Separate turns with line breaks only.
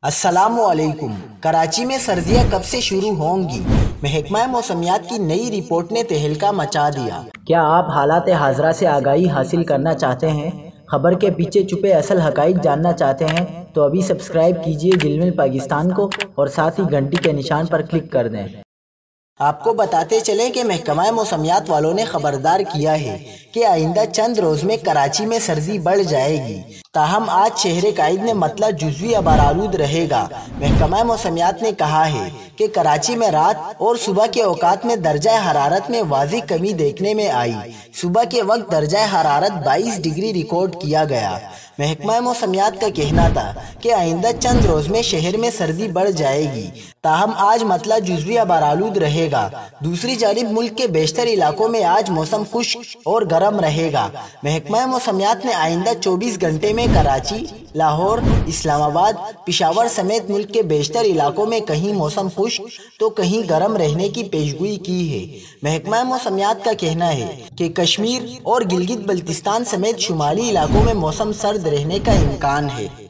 अस्सलामु अलैकुम। कराची में सर्दियां कब से शुरू होंगी? महकमा मौसमियात की नई रिपोर्ट ने तहलका मचा दिया।
क्या आप हालात हाज़रा से आगाही हासिल करना चाहते हैं? खबर के पीछे छुपे असल हकाइक जानना चाहते हैं तो अभी सब्सक्राइब कीजिए जिलमिल पाकिस्तान को और साथ ही घंटी के निशान पर क्लिक कर दें।
आपको बताते चले कि महकमा मौसमियात वालों ने खबरदार किया है कि आइंदा चंद रोज में कराची में सर्दी बढ़ जाएगी। ताहम आज शहर कायद ने मतलब जुज़वी अबारालूद रहेगा। महकमा मौसमियात ने कहा है कि कराची में रात और सुबह के औकात में दर्जा हरारत में वाज़िह कमी देखने में आई। सुबह के वक्त दर्जा हरारत 22 डिग्री रिकॉर्ड किया गया। महकमा मौसमियात का कहना था कि आइंदा चंद रोज में शहर में सर्दी बढ़ जाएगी। ताहम आज मतलब जुज़वी अबारालूद रहेगा। दूसरी जानिब मुल्क के बेशतर इलाकों में आज मौसम खुश्क और गर्म रहेगा। महकमा मौसमियात ने आइंदा 24 घंटे में कराची, लाहौर, इस्लामाबाद, पिशावर समेत मुल्क के बेशतर इलाकों में कहीं मौसम खुश्क तो कहीं गर्म रहने की पेशगोई की है। महकमा मौसमियात का कहना है कि कश्मीर और गिलगित बल्तिस्तान समेत शुमाली इलाकों में मौसम सर्द रहने का इम्कान है।